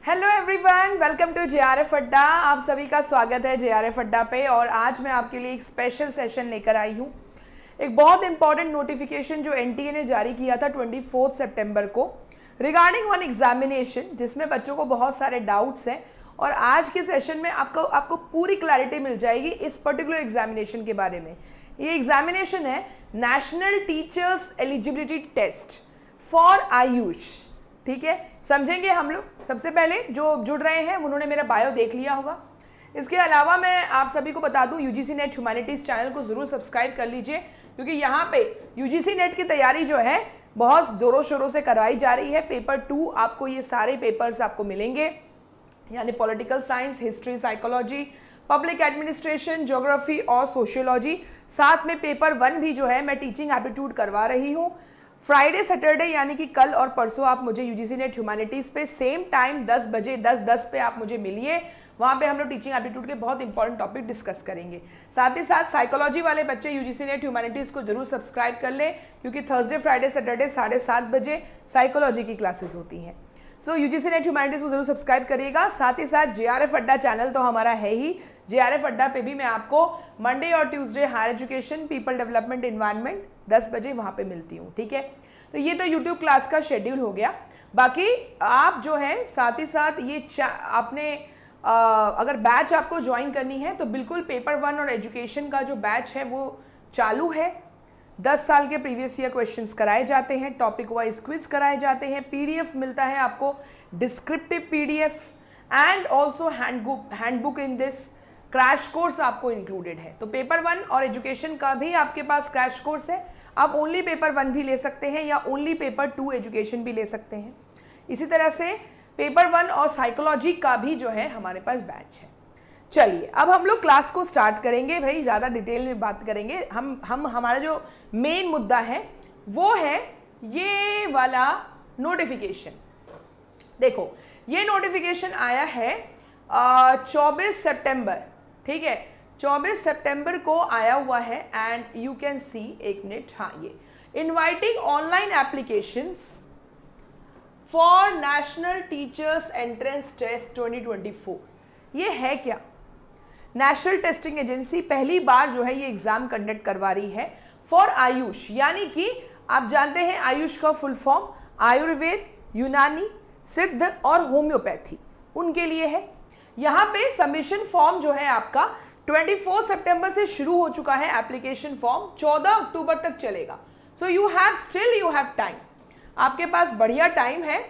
Hello everyone, welcome to JRF Adda. आप सभी का स्वागत है जेआरएफ अड्डा पे। और आज मैं आपके लिए एक स्पेशल सेशन लेकर आई हूँ। एक बहुत इंपॉर्टेंट नोटिफिकेशन जो एनटीए ने जारी किया था 24 सितंबर को रिगार्डिंग वन एग्जामिनेशन, जिसमें बच्चों को बहुत सारे डाउट्स हैं। और आज के सेशन में आपको पूरी क्लैरिटी मिल जाएगी इस पर्टिकुलर एग्जामिनेशन के बारे में। ये एग्जामिनेशन है national teachers eligibility test for AYUSH. ठीक है, समझेंगे हम लोग। सबसे पहले जो जुड़ रहे हैं उन्होंने मेरा बायो देख लिया होगा। इसके अलावा मैं आप सभी को बता दूं, यूजीसी नेट ह्यूमैनिटीज़ चैनल को ज़रूर सब्सक्राइब कर लीजिए, क्योंकि यहाँ पे यूजीसी नेट की तैयारी जो है बहुत ज़ोरों शोरों से करवाई जा रही है। पेपर 2 आपको ये सारे पेपर्स आपको मिलेंगे, यानी political science, history, psychology, public administration, geography और सोशियोलॉजी। साथ में पेपर 1 भी जो है मैं टीचिंग एप्टीट्यूड करवा रही हूँ। फ्राइडे सैटरडे यानी कि कल और परसों आप मुझे यूजीसी नेट ह्यूमैनिटीज़ पे सेम टाइम 10 बजे 10:10 पे आप मुझे मिलिए। वहाँ पे हम लोग टीचिंग एप्टीट्यूड के बहुत इंपॉर्टेंट टॉपिक डिस्कस करेंगे। साथ ही साथ साइकोलॉजी वाले बच्चे यूजीसी नेट ह्यूमैनिटीज़ को जरूर सब्सक्राइब कर लें, क्योंकि थर्सडे फ्राइडे सैटरडे 7:30 बजे साइकोलॉजी की क्लासेस होती हैं। सो यूजीसी नेट ह्यूमैनिटीज़ को जरूर सब्सक्राइब करिएगा। साथ ही साथ जेआरएफ अड्डा चैनल तो हमारा है ही। जेआरएफ अड्डा पे भी मैं आपको मंडे और Tuesday higher education, people development, environment 10 बजे वहाँ पे मिलती हूँ। ठीक है, तो ये तो यूट्यूब क्लास का शेड्यूल हो गया। बाकी आप जो है साथ ही साथ ये आपने अगर बैच आपको ज्वाइन करनी है तो बिल्कुल पेपर 1 और एजुकेशन का जो बैच है वो चालू है। 10 साल के प्रीवियस ईयर क्वेश्चंस कराए जाते हैं, टॉपिक वाइज क्विज कराए जाते हैं, पीडीएफ मिलता है आपको, descriptive PDF and also handbook in this crash course आपको इंक्लूडेड है। तो पेपर 1 और एजुकेशन का भी आपके पास क्रैश कोर्स है। आप ओनली पेपर 1 भी ले सकते हैं या ओनली पेपर 2 एजुकेशन भी ले सकते हैं। इसी तरह से पेपर 1 और साइकोलॉजी का भी जो है हमारे पास बैच है। चलिए अब हम लोग क्लास को स्टार्ट करेंगे। भाई ज़्यादा डिटेल में बात करेंगे। हम हमारा जो मेन मुद्दा है वो है ये वाला नोटिफिकेशन। देखो, ये नोटिफिकेशन आया है 24 सितंबर। ठीक है, 24 सितंबर को आया हुआ है एंड यू कैन सी, एक मिनट, हाँ, ये inviting online applications for national teachers entrance test 2024। ये है क्या? नेशनल टेस्टिंग एजेंसी पहली बार जो है ये एग्जाम कंडक्ट करवा रही है फॉर आयुष, यानी कि आप जानते हैं आयुष का फुल फॉर्म आयुर्वेद, यूनानी, सिद्ध और होम्योपैथी, उनके लिए है। यहाँ पे सबमिशन फॉर्म जो है आपका 24 सितंबर से शुरू हो चुका है। एप्लीकेशन फॉर्म 14 अक्टूबर तक चलेगा। सो यू हैव टाइम, आपके पास बढ़िया टाइम है।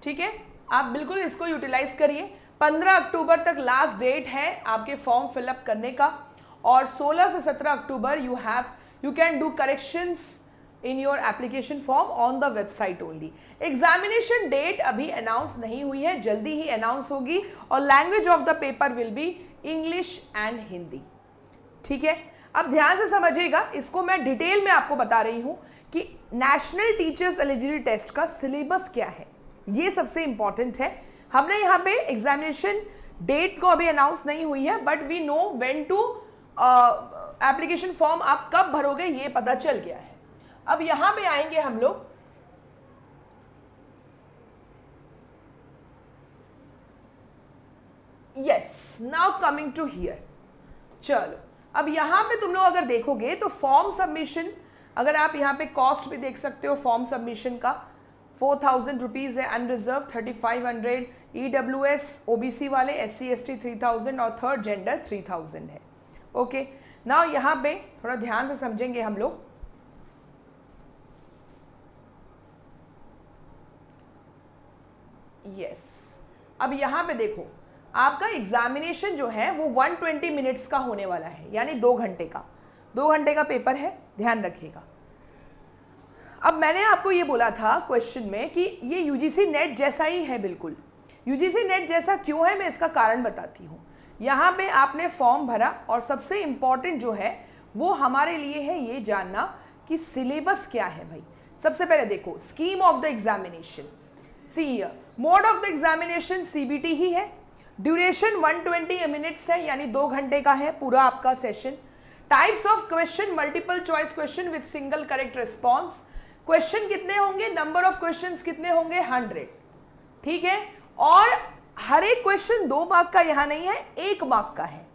ठीक है, आप बिल्कुल इसको यूटिलाइज करिए। 15 अक्टूबर तक लास्ट डेट है आपके फॉर्म फिलअप करने का, और 16 से 17 October you can do corrections in your application form on the website only. Examination date अभी अनाउंस नहीं हुई है, जल्दी ही अनाउंस होगी, और language of the paper will be English and Hindi. ठीक है, अब ध्यान से समझिएगा, इसको मैं डिटेल में आपको बता रही हूं कि नेशनल टीचर्स एलिजिबिलिटी टेस्ट का सिलेबस क्या है, ये सबसे इंपॉर्टेंट है। हमने यहाँ पे एग्जामिनेशन डेट को अभी अनाउंस नहीं हुई है, but we know when to application form आप कब भरोगे ये पता चल गया है। अब यहां पे आएंगे हम लोग, yes, now coming to here. चलो, अब यहां पे तुम लोग अगर देखोगे तो फॉर्म सबमिशन, अगर आप यहां पे कॉस्ट भी देख सकते हो फॉर्म सबमिशन का, 4000 रुपीज है, अनरिजर्व 3500, EWS OBC वाले, SC ST 3000 और थर्ड जेंडर 3000 है। ओके, नाउ यहां पे थोड़ा ध्यान से समझेंगे हम लोग। यस, अब यहां पे देखो, आपका एग्जामिनेशन जो है वो 120 मिनट्स का होने वाला है, यानी 2 घंटे का। 2 घंटे का पेपर है, ध्यान रखिएगा। अब मैंने आपको ये बोला था क्वेश्चन में कि ये यूजीसी नेट जैसा ही है, बिल्कुल यूजीसी नेट जैसा क्यों है, मैं इसका कारण बताती हूँ। यहाँ पे आपने फॉर्म भरा, और सबसे इम्पॉर्टेंट जो है वो हमारे लिए है ये जानना कि सिलेबस क्या है। भाई सबसे पहले देखो, scheme of the examination, see mode of the examination CBT ही है। ड्यूरेशन 120 मिनट्स है, यानी 2 घंटे का है पूरा आपका session. Types of question, multiple choice question with single correct response. Question कितने होंगे, नंबर ऑफ क्वेश्चंस कितने होंगे, 100। ठीक है, और हर एक क्वेश्चन 2 मार्क का यहाँ नहीं है, 1 मार्क का है।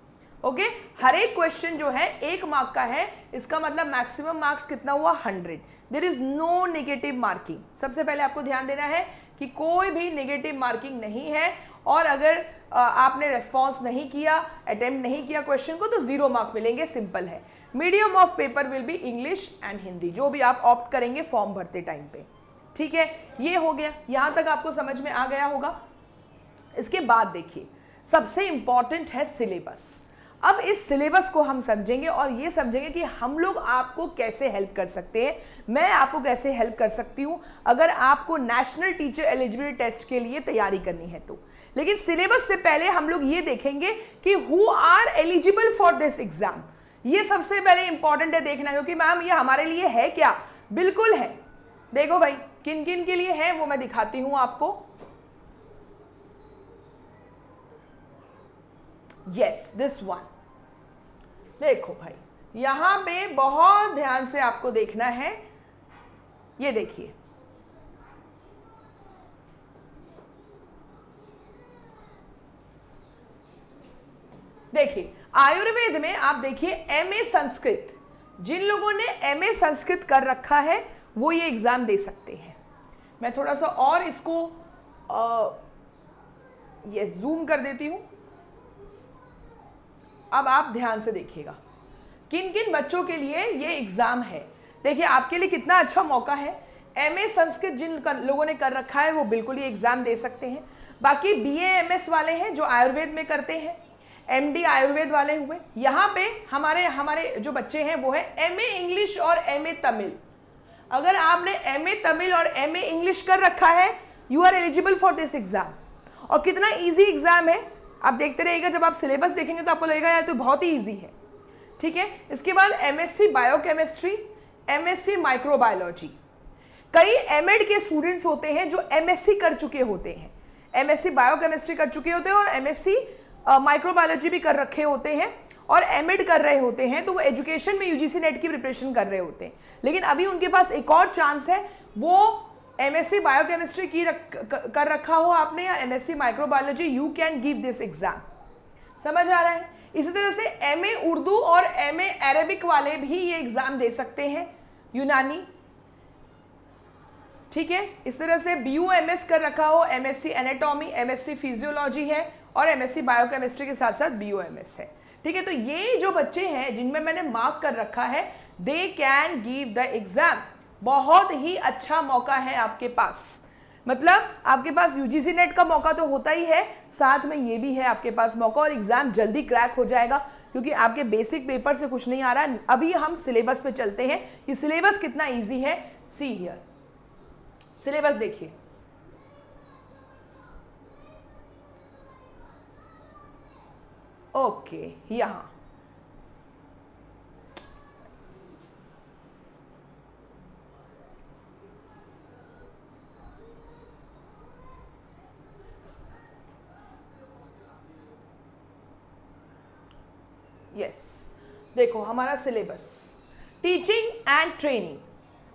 ओके, हर एक क्वेश्चन जो है 1 मार्क का है, इसका मतलब मैक्सिमम मार्क्स कितना हुआ 100। There is no negative marking. सबसे पहले आपको ध्यान देना है कि कोई भी नेगेटिव मार्किंग नहीं है, और अगर आपने रेस्पॉन्स नहीं किया, अटेम्प्ट नहीं किया क्वेश्चन को, तो 0 मार्क मिलेंगे, सिंपल है। Medium of paper will be English and Hindi, जो भी आप ऑप्ट करेंगे फॉर्म भरते टाइम पे। ठीक है, ये हो गया, यहां तक आपको समझ में आ गया होगा। इसके बाद देखिए, सबसे इंपॉर्टेंट है सिलेबस। अब इस सिलेबस को हम समझेंगे और ये समझेंगे कि हम लोग आपको कैसे हेल्प कर सकते हैं, मैं आपको कैसे हेल्प कर सकती हूं अगर आपको नेशनल टीचर एलिजिबिलिटी टेस्ट के लिए तैयारी करनी है तो। लेकिन सिलेबस से पहले हम लोग ये देखेंगे कि who are eligible for this exam. ये सबसे पहले इंपॉर्टेंट है देखना, क्योंकि मैम ये हमारे लिए है क्या? बिल्कुल है। देखो भाई, किन किन के लिए है वो मैं दिखाती हूं आपको। Yes, this one. देखो भाई, यहां पे बहुत ध्यान से आपको देखना है। ये देखिए, देखिए आयुर्वेद में आप देखिए एमए संस्कृत, जिन लोगों ने एमए संस्कृत कर रखा है वो ये एग्जाम दे सकते हैं। मैं थोड़ा सा और इसको ये जूम कर देती हूं। अब आप ध्यान से देखिएगा किन किन बच्चों के लिए ये एग्जाम है। देखिए आपके लिए कितना अच्छा मौका है। एमए संस्कृत जिन लोगों ने कर रखा है वो बिल्कुल ये एग्जाम दे सकते हैं। बाकी बीए एमएस वाले हैं जो आयुर्वेद में करते हैं, एमडी आयुर्वेद वाले हुए। यहाँ पे हमारे जो बच्चे हैं वो है एमए इंग्लिश और एमए तमिल। अगर आपने एमए तमिल और एमए इंग्लिश कर रखा है, you are eligible for this exam. और कितना इजी एग्जाम है आप देखते रहिएगा, जब आप सिलेबस देखेंगे तो आपको लगेगा यार तो बहुत ही इजी है। ठीक है, इसके बाद एमएससी बायोकेमिस्ट्री, एमएससी माइक्रोबायोलॉजी। कई एमएड के स्टूडेंट्स होते हैं जो एमएससी कर चुके होते हैं, एमएससी बायोकेमिस्ट्री कर चुके होते हैं और एमएससी माइक्रोबायोलॉजी भी कर रखे होते हैं और एमएड कर रहे होते हैं, तो वो एजुकेशन में यूजीसी नेट की प्रिपरेशन कर रहे होते हैं। लेकिन अभी उनके पास एक और चांस है, वो एमएससी बायोकेमिस्ट्री कर रखा हो आपने या MSc microbiology, you can give this exam. समझ आ रहा है? इसी तरह से एमए उर्दू और एमए अरेबिक वाले भी ये एग्जाम दे सकते हैं, यूनानी। ठीक है, इस तरह से बीयूएमएस कर रखा हो, एमएससी एनाटॉमी, एमएससी फिजियोलॉजी है और एमएससी बायोकेमिस्ट्री के साथ साथ बीयूएमएस है। ठीक है, तो ये जो बच्चे हैं जिनमें मैंने मार्क कर रखा है, they can give the exam. बहुत ही अच्छा मौका है आपके पास, मतलब आपके पास यूजीसी नेट का मौका तो होता ही है, साथ में ये भी है आपके पास मौका, और एग्जाम जल्दी क्रैक हो जाएगा क्योंकि आपके बेसिक पेपर से कुछ नहीं आ रहा है। अभी हम सिलेबस पे चलते हैं कि सिलेबस कितना इजी है। सी हियर, सिलेबस देखिए। ओके, यहां यस, देखो हमारा सिलेबस टीचिंग एंड ट्रेनिंग,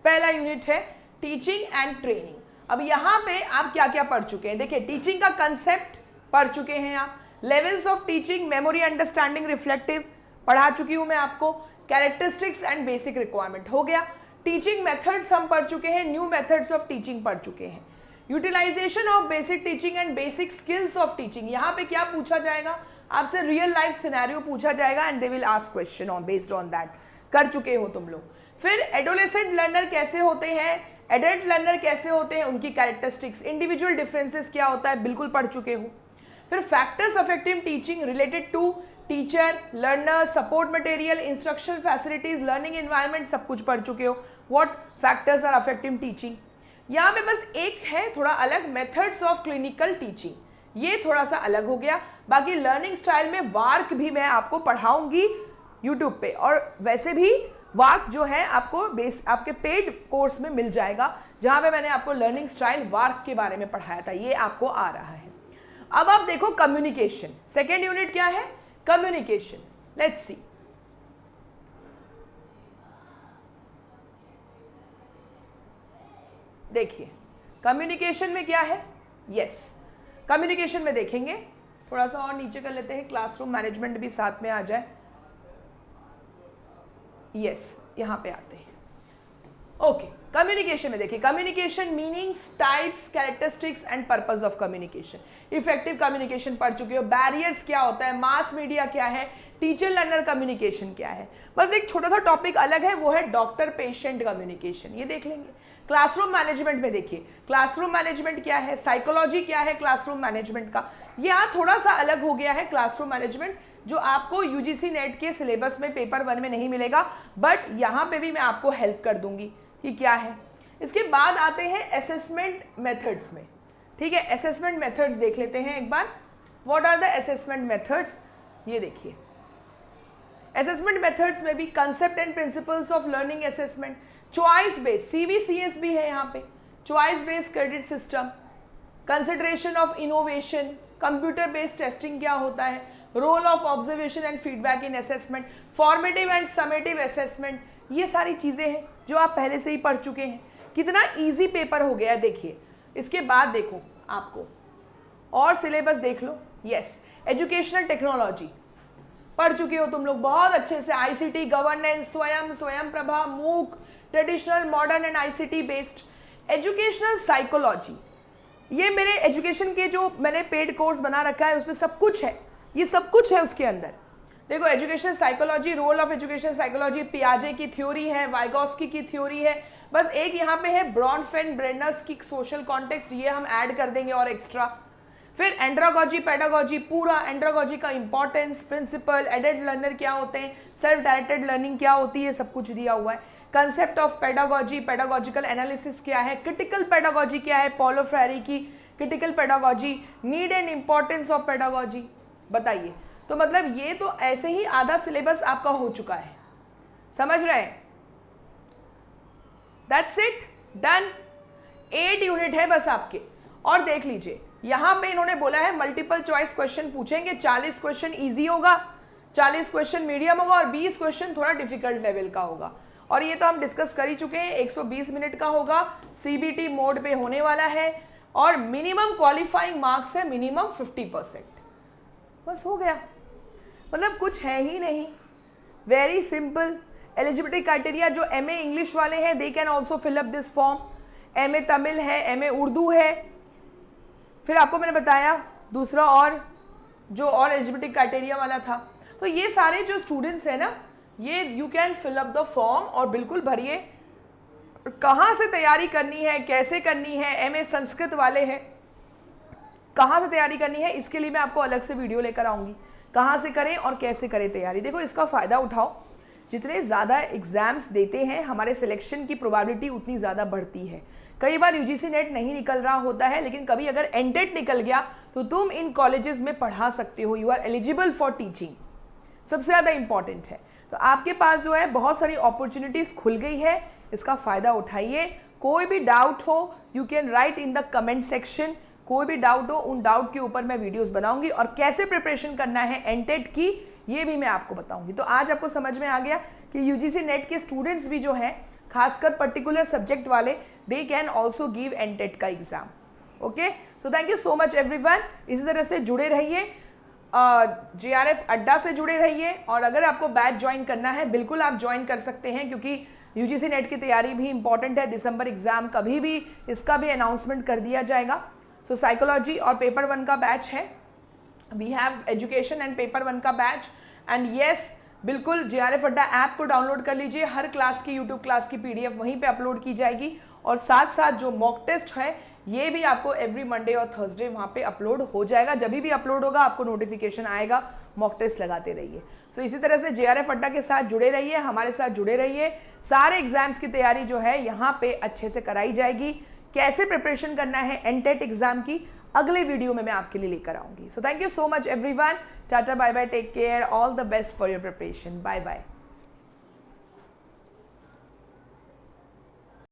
पहला यूनिट है टीचिंग एंड ट्रेनिंग। अब यहाँ पे आप क्या क्या पढ़ चुके हैं? देखिए, टीचिंग का कंसेप्ट पढ़ चुके हैं आप, levels of teaching, memory, understanding, reflective पढ़ा चुकी हूँ मैं आपको, कैरेक्टरिस्टिक्स एंड बेसिक रिक्वायरमेंट हो गया। टीचिंग मेथड्स हम पढ़ चुके हैं, न्यू मेथड्स ऑफ टीचिंग पढ़ चुके हैं, utilisation of basic teaching and basic skills of teaching. यहाँ पे क्या पूछा जाएगा आपसे? रियल लाइफ सिनेरियो पूछा जाएगा and they will ask question on based on that, कर चुके हो तुम लोग। फिर एडोलेसेंट लर्नर कैसे होते हैं, एडल्ट लर्नर कैसे होते हैं, उनकी कैरेक्टरिस्टिक्स, इंडिविजुअल डिफरेंसेस क्या होता है, बिल्कुल पढ़ चुके हो। फिर factors affecting teaching related to teacher, learner, support material, instruction facilities, learning environment, सब कुछ पढ़ चुके हो। What factors are affecting teaching. यहाँ पे बस एक है थोड़ा अलग, मेथड्स ऑफ क्लिनिकल टीचिंग, ये थोड़ा सा अलग हो गया। बाकी लर्निंग स्टाइल में वार्क भी मैं आपको पढ़ाऊंगी यूट्यूब पे, और वैसे भी वार्क जो है आपको आपके पेड कोर्स में मिल जाएगा, जहां पे मैंने आपको लर्निंग स्टाइल वार्क के बारे में पढ़ाया था, ये आपको आ रहा है। अब आप देखो कम्युनिकेशन, सेकेंड यूनिट क्या है? कम्युनिकेशन। लेट्स सी, देखिए कम्युनिकेशन में क्या है? यस, कम्युनिकेशन में देखेंगे, थोड़ा सा और नीचे कर लेते हैं, क्लासरूम मैनेजमेंट भी साथ में आ जाए। यस, यहाँ पे आते हैं। ओके, कम्युनिकेशन में देखिए, communication meanings, types, characteristics and purpose of communication. Effective communication पढ़ चुके हो, बैरियर्स क्या होता है, मास मीडिया क्या है, टीचर लर्नर कम्युनिकेशन क्या है। बस एक छोटा सा टॉपिक अलग है, वो है डॉक्टर पेशेंट कम्युनिकेशन, ये देख लेंगे। क्लासरूम मैनेजमेंट में देखिए, क्लासरूम मैनेजमेंट क्या है, साइकोलॉजी क्या है क्लासरूम मैनेजमेंट का, ये यहाँ थोड़ा सा अलग हो गया है क्लासरूम मैनेजमेंट, जो आपको यूजीसी नेट के सिलेबस में पेपर 1 में नहीं मिलेगा, बट यहाँ पे भी मैं आपको हेल्प कर दूंगी कि क्या है। इसके बाद आते हैं असेसमेंट मेथड्स में, ठीक है। असेसमेंट मेथड्स देख लेते हैं एक बार। What are the assessment methods, ये देखिए। असेसमेंट मेथड्स में भी concept and principles of learning assessment, choice based, सीवीसीएस भी है यहाँ पे, choice based credit system, consideration of innovation, computer based testing क्या होता है, role of observation and feedback in assessment, formative and summative assessment, ये सारी चीज़ें हैं जो आप पहले से ही पढ़ चुके हैं। कितना इजी पेपर हो गया देखिए। इसके बाद देखो आपको और सिलेबस देख लो। यस, एजुकेशनल टेक्नोलॉजी पढ़ चुके हो तुम लोग बहुत अच्छे से, आईसीटी, गवर्नेंस, स्वयं प्रभा, मूक, traditional, modern and ICT based. Educational psychology, ये मेरे एजुकेशन के जो मैंने पेड कोर्स बना रखा है उसमें सब कुछ है, ये सब कुछ है उसके अंदर। देखो education psychology, role of education psychology, पियाजे की थ्योरी है, वाइगोस्की की थ्योरी है, बस एक यहाँ पे है ब्रॉनफेन ब्रेनर्स की सोशल कॉन्टेक्स्ट, ये हम ऐड कर देंगे और एक्स्ट्रा। फिर एंड्रागॉजी, पेडागॉजी, पूरा एंड्रागॉजी का इंपॉर्टेंस, प्रिंसिपल, एडल्ट लर्नर क्या होते हैं, सेल्फ डायरेक्टेड लर्निंग क्या होती है, सब कुछ दिया हुआ है। Concept of pedagogy, pedagogical analysis क्या है, क्रिटिकल पेडागॉजी क्या है, पॉलो फ्रेरी की critical pedagogy, need and importance of pedagogy, बताइए। तो मतलब ये तो ऐसे ही आधा सिलेबस आपका हो चुका है, समझ रहे हैं। That's it, done. 8 यूनिट है बस आपके। और देख लीजिए यहां पे इन्होंने बोला है मल्टीपल चॉइस क्वेश्चन पूछेंगे, 40 क्वेश्चन इजी होगा, 40 क्वेश्चन मीडियम होगा और 20 क्वेश्चन थोड़ा डिफिकल्ट लेवल का होगा। और ये तो हम डिस्कस कर ही चुके हैं, 120 मिनट का होगा, सीबीटी मोड पे होने वाला है और मिनिमम क्वालिफाइंग मार्क्स है मिनिमम 50%। बस हो गया, मतलब कुछ है ही नहीं, वेरी सिंपल। एलिजिबिलिटी क्राइटेरिया जो एमए इंग्लिश वाले हैं they can also fill up this form, MA Tamil है, एमए उर्दू है, फिर आपको मैंने बताया दूसरा और जो और एलिजिबिलिटी क्राइटेरिया वाला था। तो ये सारे जो स्टूडेंट्स हैं ना, ये you can fill up the form और बिल्कुल भरिए। कहाँ से तैयारी करनी है, कैसे करनी है, एमए संस्कृत वाले हैं कहाँ से तैयारी करनी है, इसके लिए मैं आपको अलग से वीडियो लेकर आऊँगी, कहाँ से करें और कैसे करें तैयारी। देखो इसका फ़ायदा उठाओ, जितने ज़्यादा एग्ज़ाम्स देते हैं हमारे सिलेक्शन की प्रोबेबिलिटी उतनी ज़्यादा बढ़ती है। कई बार यूजीसी नेट नहीं निकल रहा होता है, लेकिन कभी अगर एनटेट निकल गया तो तुम इन कॉलेजेस में पढ़ा सकते हो, you are eligible for teaching, सबसे ज़्यादा इंपॉर्टेंट है। तो आपके पास जो है बहुत सारी अपॉर्चुनिटीज़ खुल गई है, इसका फ़ायदा उठाइए। कोई भी डाउट हो you can write in the comment section, कोई भी डाउट हो उन डाउट के ऊपर मैं वीडियोस बनाऊंगी और कैसे प्रिपरेशन करना है एनटेट की ये भी मैं आपको बताऊंगी। तो आज आपको समझ में आ गया कि यूजीसी नेट के स्टूडेंट्स भी जो हैं खासकर पर्टिकुलर सब्जेक्ट वाले, दे कैन ऑल्सो गिव एनटेट का एग्जाम। ओके, तो thank you so much everyone. इसी तरह से जुड़े रहिए, जेआरएफ अड्डा से जुड़े रहिए, और अगर आपको बैच ज्वाइन करना है बिल्कुल आप ज्वाइन कर सकते हैं, क्योंकि यूजीसी नेट की तैयारी भी इंपॉर्टेंट है। दिसंबर एग्जाम कभी भी इसका भी अनाउंसमेंट कर दिया जाएगा। सो साइकोलॉजी और पेपर 1 का बैच है, we have education and paper 1 का बैच। एंड येस, बिल्कुल जेआरएफ अड्डा ऐप को डाउनलोड कर लीजिए, हर क्लास की यूट्यूब क्लास की पीडीएफ वहीं पे अपलोड की जाएगी, और साथ साथ जो मॉक टेस्ट है ये भी आपको एवरी मंडे और थर्सडे वहाँ पे अपलोड हो जाएगा। जब भी अपलोड होगा आपको नोटिफिकेशन आएगा, मॉक टेस्ट लगाते रहिए। सो इसी तरह से जेआरएफ अड्डा के साथ जुड़े रहिए, हमारे साथ जुड़े रहिए। सारे एग्जाम्स की तैयारी जो है यहाँ पे अच्छे से कराई जाएगी। कैसे प्रिपरेशन करना है एनटेट एग्जाम की अगले वीडियो में मैं आपके लिए लेकर आऊंगी। So thank you so much everyone, tata bye bye, take care, all the best for your preparation, bye bye.